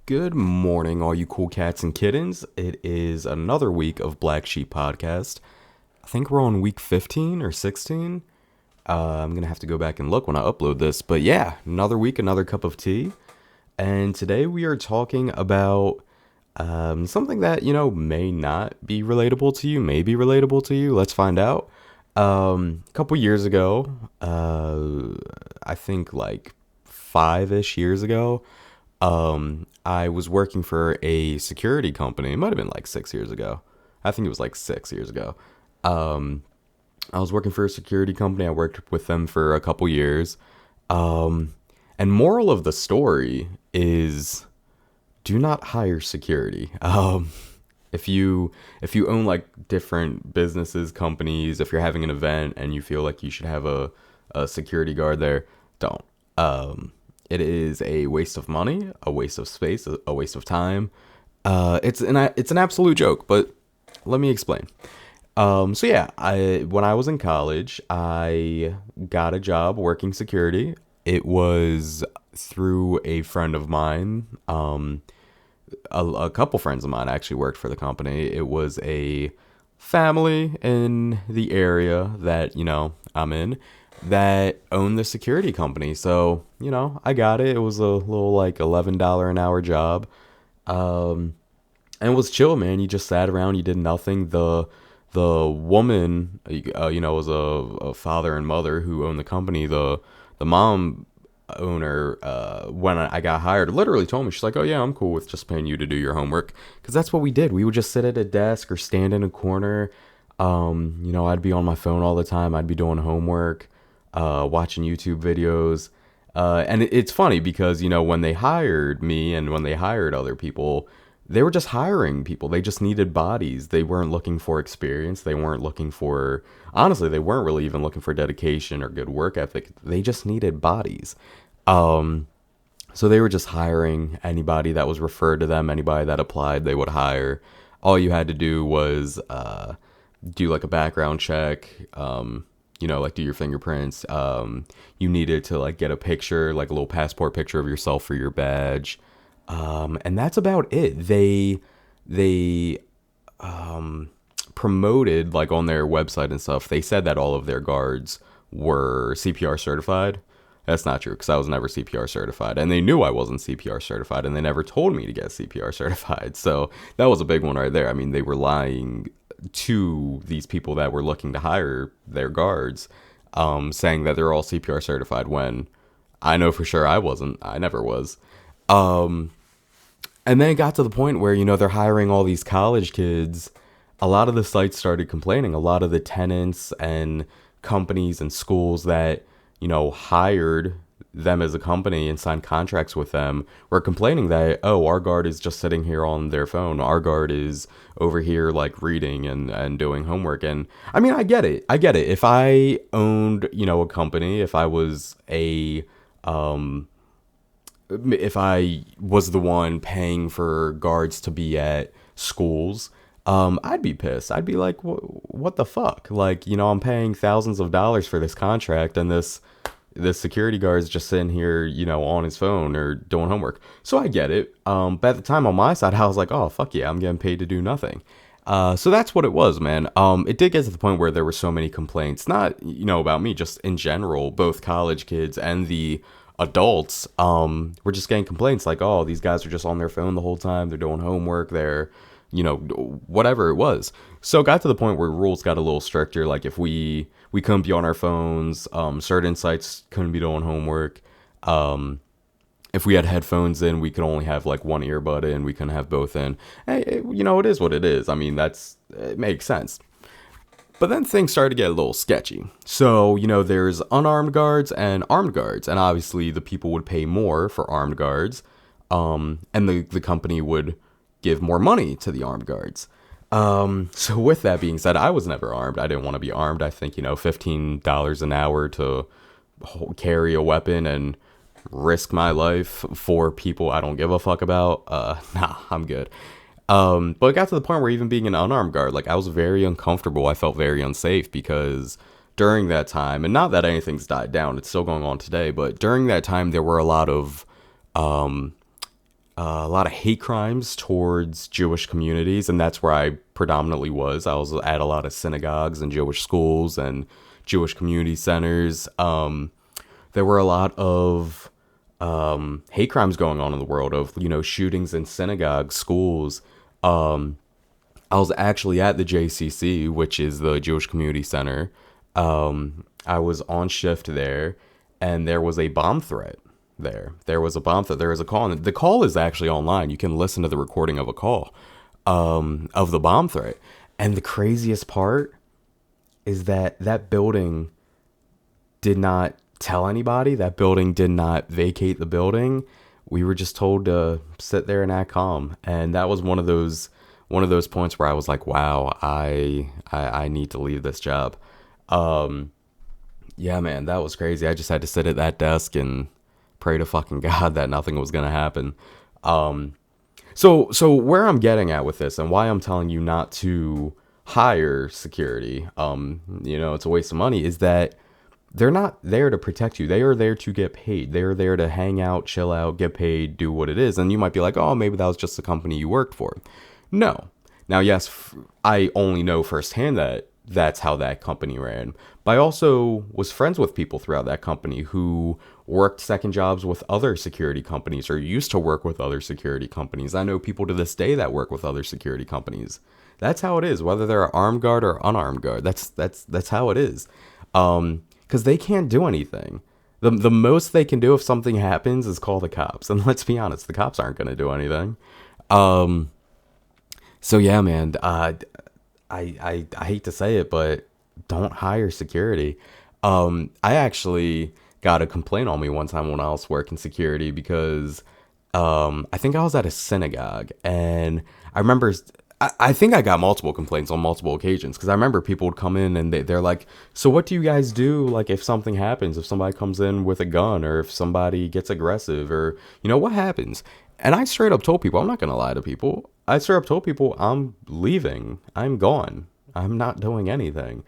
Good morning, all you cool cats and kittens. It is another week of Black Sheep Podcast. I think we're on week 15 or 16. I'm going to have to go back and look when I upload this. But yeah, another week, another cup of tea. And today we are talking about something that, may not be relatable to you, may be relatable to you. Let's find out. A couple years ago, I think like 5-ish years ago, I was working for a security company. It might have been like 6 years ago. I think it was like 6 years ago. Um, I was working for a security company. I worked with them for a couple years. Um, and moral of the story is do not hire security. If you own like different businesses, companies, if you're having an event and you feel like you should have a security guard there, don't. It is a waste of money, a waste of space, a waste of time. It's an absolute joke, but let me explain. So yeah, I when I was in college, I got a job working security. It was through a friend of mine. A couple friends of mine actually worked for the company. It was a family in the area that, I'm in that owned the security company. So, I got it. It was a little like $11 an hour job. Um, and it was chill, man. You just sat around, you did nothing. The woman, was a father and mother who owned the company. The mom owner, when I got hired, literally told me, she's like, "Oh yeah, I'm cool with just paying you to do your homework," because that's what we did. We would just sit at a desk or stand in a corner. I'd be on my phone all the time. I'd be doing homework, watching YouTube videos. And it's funny because, when they hired me and when they hired other people, they were just hiring people. They just needed bodies. They weren't looking for experience. They weren't looking for, honestly, they weren't really even looking for dedication or good work ethic. They just needed bodies. Um, so they were just hiring anybody that was referred to them, anybody that applied, they would hire. All you had to do was do like a background check, like do your fingerprints. You needed to like get a picture, like a little passport picture of yourself for your badge. And that's about it. They promoted like on their website and stuff. They said that all of their guards were CPR certified. That's not true because I was never CPR certified, and they knew I wasn't CPR certified, and they never told me to get CPR certified. So that was a big one right there. I mean, they were lying to these people that were looking to hire their guards, saying that they're all CPR certified when I know for sure I wasn't. I never was. Um, and then it got to the point where, they're hiring all these college kids. A lot of the sites started complaining. A lot of the tenants and companies and schools that, hired them as a company and signed contracts with them were complaining that, oh, our guard is just sitting here on their phone. Our guard is over here like reading and doing homework. And I mean, I get it. I get it. If I owned, a company, um, if I was the one paying for guards to be at schools, I'd be pissed. I'd be like, what the fuck? Like, I'm paying thousands of dollars for this contract, and this security guard is just sitting here, on his phone or doing homework. So I get it. But at the time on my side, I was like, oh, fuck yeah, I'm getting paid to do nothing. So that's what it was, man. It did get to the point where there were so many complaints, not, about me, just in general, both college kids and the adults, were just getting complaints like, oh, these guys are just on their phone the whole time. They're doing homework. They're, whatever it was. So it got to the point where rules got a little stricter. Like if we couldn't be on our phones, certain sites couldn't be doing homework. If we had headphones in, we could only have like one earbud in. We couldn't have both in. Hey, it is what it is. I mean, it makes sense. But then things started to get a little sketchy. So, there's unarmed guards and armed guards. And obviously, the people would pay more for armed guards. And the company would give more money to the armed guards. So, with that being said, I was never armed. I didn't want to be armed. I think, $15 an hour to carry a weapon and risk my life for people I don't give a fuck about. Nah, I'm good. But it got to the point where even being an unarmed guard, like I was very uncomfortable. I felt very unsafe because during that time, and not that anything's died down, it's still going on today, but during that time there were a lot of a lot of hate crimes towards Jewish communities, and that's where I predominantly was. I was at a lot of synagogues and Jewish schools and Jewish community centers. There were a lot of hate crimes going on in the world of, shootings in synagogues, schools. Um, I was actually at the JCC, which is the Jewish Community Center. I was on shift there, and there was a bomb threat there. There was a bomb threat. There was a call, and the call is actually online. You can listen to the recording of a call of the bomb threat. And the craziest part is that that building did not tell anybody. That building did not vacate the building. We were just told to sit there and act calm. And that was one of those points where I was like, wow, I need to leave this job. Um, yeah, man, that was crazy. I just had to sit at that desk and pray to fucking God that nothing was gonna happen. Um, so where I'm getting at with this and why I'm telling you not to hire security, it's a waste of money, is that they're not there to protect you. They are there to get paid. They are there to hang out, chill out, get paid, do what it is. And you might be like, oh, maybe that was just the company you worked for. No. Now, yes, I only know firsthand that that's how that company ran. But I also was friends with people throughout that company who worked second jobs with other security companies or used to work with other security companies. I know people to this day that work with other security companies. That's how it is, whether they're an armed guard or unarmed guard. That's how it is. Because they can't do anything. The most they can do if something happens is call the cops. And let's be honest, the cops aren't going to do anything. Um, so yeah, man, I hate to say it, but don't hire security. I actually got a complaint on me one time when I was working security because I think I was at a synagogue and I remember. I think I got multiple complaints on multiple occasions because I remember people would come in and they're like, so what do you guys do? Like if something happens, if somebody comes in with a gun or if somebody gets aggressive or, what happens? And I straight up told people, I'm not going to lie to people. I straight up told people I'm leaving. I'm gone. I'm not doing anything.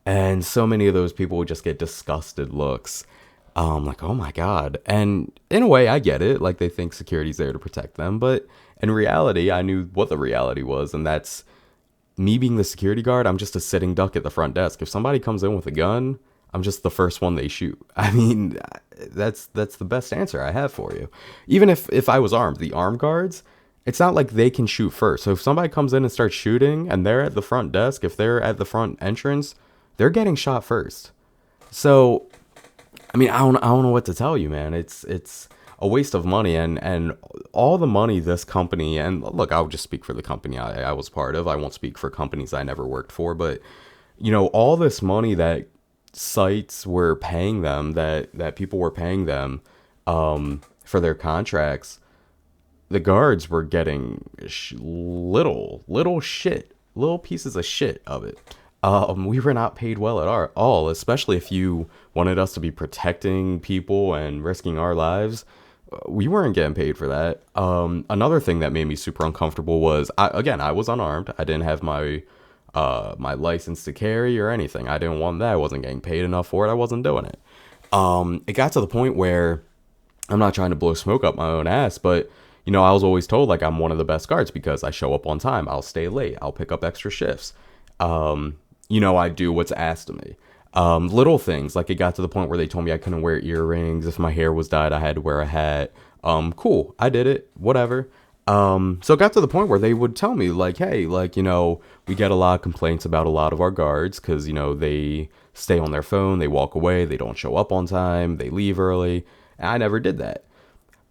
And so many of those people would just get disgusted looks. Like, oh my God. And in a way, I get it. Like they think security's there to protect them. But in reality, I knew what the reality was. And that's me being the security guard. I'm just a sitting duck at the front desk. If somebody comes in with a gun, I'm just the first one they shoot. I mean, that's the best answer I have for you. Even if I was armed, the armed guards, it's not like they can shoot first. So if somebody comes in and starts shooting and they're at the front desk, if they're at the front entrance, they're getting shot first. So I mean, I don't know what to tell you, man. It's a waste of money and all the money this company, and look, I'll just speak for the company I was part of. I won't speak for companies I never worked for, but all this money that sites were paying them, that people were paying them for their contracts, the guards were getting little pieces of shit of it. We were not paid well at all, especially if you wanted us to be protecting people and risking our lives. We weren't getting paid for that. Another thing that made me super uncomfortable was, I was unarmed. I didn't have my license to carry or anything. I didn't want that. I wasn't getting paid enough for it. I wasn't doing it. It got to the point where I'm not trying to blow smoke up my own ass, but I was always told like I'm one of the best guards because I show up on time. I'll stay late. I'll pick up extra shifts. I do what's asked of me. Little things, like it got to the point where they told me I couldn't wear earrings. If my hair was dyed, I had to wear a hat. Cool. I did it. Whatever. So it got to the point where they would tell me like, hey, like, we get a lot of complaints about a lot of our guards because, they stay on their phone, they walk away, they don't show up on time, they leave early. And I never did that.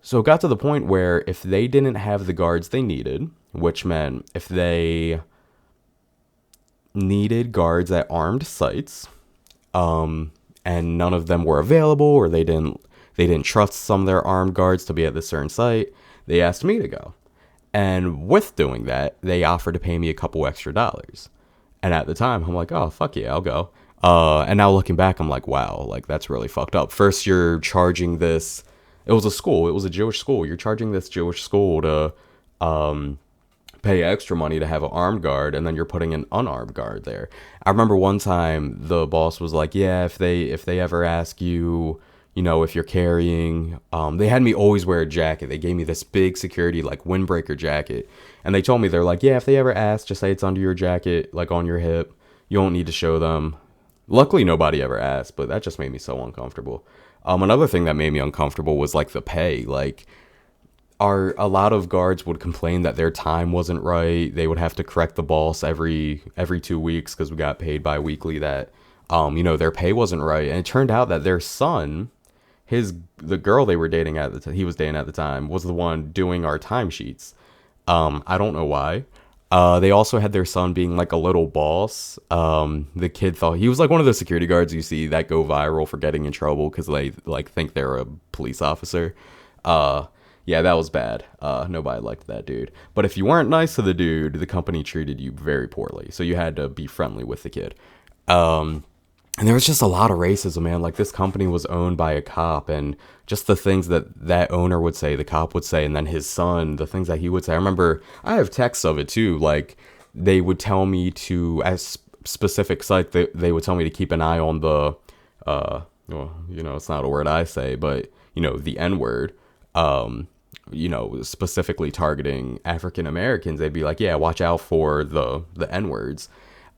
So it got to the point where if they didn't have the guards they needed, which meant if they needed guards at armed sites, and none of them were available, or they didn't trust some of their armed guards to be at this certain site, they asked me to go. And with doing that, they offered to pay me a couple extra dollars. And at the time, I'm like, oh, fuck yeah, I'll go. And now looking back, I'm like, wow, like that's really fucked up. First, you're charging this. It was a school. It was a Jewish school. You're charging this Jewish school to pay extra money to have an armed guard, and then you're putting an unarmed guard there. I remember one time the boss was like, yeah, if they ever ask you, you know, if you're carrying, they had me always wear a jacket. They gave me this big security, like, windbreaker jacket. And they told me, they're like, yeah, if they ever ask, just say it's under your jacket, like on your hip. You don't need to show them. Luckily, nobody ever asked, but that just made me so uncomfortable. Another thing that made me uncomfortable was like the pay. Like, a lot of guards would complain that their time wasn't right. They would have to correct the boss every 2 weeks because we got paid bi-weekly, that you know, their pay wasn't right. And it turned out that their son, the girl they were dating at the he was dating at the time, was the one doing our timesheets. I don't know why. They also had their son being like a little boss. The kid thought he was like one of those security guards you see that go viral for getting in trouble because they like think they're a police officer. Uh, yeah, that was bad. Nobody liked that dude. But if you weren't nice to the dude, the company treated you very poorly. So you had to be friendly with the kid. Um, and there was just a lot of racism, man. Like, this company was owned by a cop, and just the things that that owner would say, the cop would say, and then his son, the things that he would say. I remember I have texts of it too. Like, they would tell me to, as specific sites, they would tell me to keep an eye on the, well, you know, it's not a word I say, but, you know, the N word. You know, specifically targeting African Americans. They'd be like, yeah, watch out for the N words.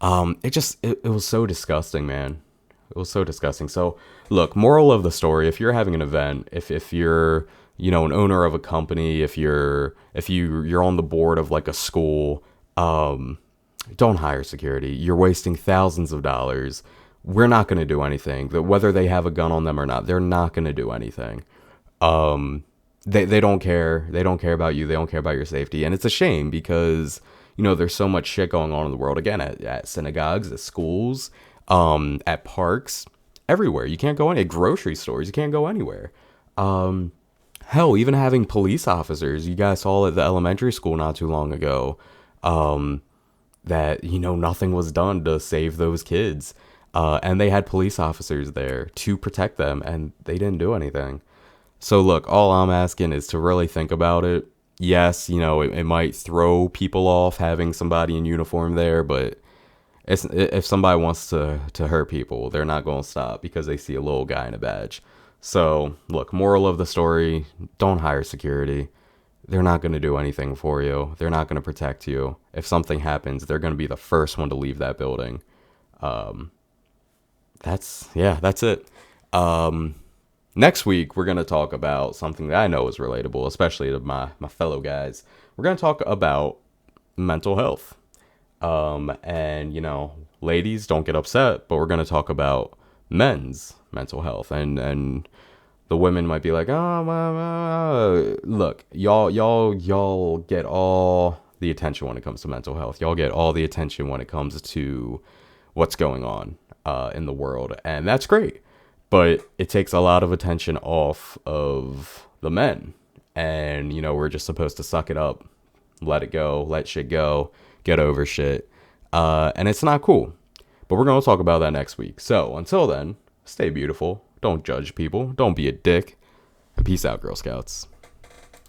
It was so disgusting, man. It was so disgusting. So, look, moral of the story: if you're having an event, if you're, you know, an owner of a company, if you're on the board of like a school, don't hire security. You're wasting thousands of dollars. We're not going to do anything. Whether they have a gun on them or not, they're not going to do anything. Um, they don't care. They don't care about you. They don't care about your safety, and it's a shame because, you know, there's so much shit going on in the world. Again, at synagogues, at schools, at parks, everywhere. You can't go at grocery stores. You can't go anywhere. Um, Hell, even having police officers. You guys saw at the elementary school not too long ago. Um, that, you know, nothing was done to save those kids. And they had police officers there to protect them, and they didn't do anything. So look, all I'm asking is to really think about it. Yes, you know, it might throw people off having somebody in uniform there, but if somebody wants to hurt people, they're not going to stop because they see a little guy in a badge. So look, moral of the story: don't hire security. They're not going to do anything for you. They're not going to protect you. If something happens, they're going to be the first one to leave that building. Um, that's it. Um, Next week, we're going to talk about something that I know is relatable, especially to my fellow guys. We're going to talk about mental health. And, you know, ladies, don't get upset, but we're going to talk about men's mental health. And the women might be like, oh, look, y'all get all the attention when it comes to mental health. Y'all get all the attention when it comes to what's going on in the world. And that's great. But it takes a lot of attention off of the men. And, you know, we're just supposed to suck it up, let it go, let shit go, get over shit. And it's not cool. But we're going to talk about that next week. So until then, stay beautiful. Don't judge people. Don't be a dick. And peace out, Girl Scouts.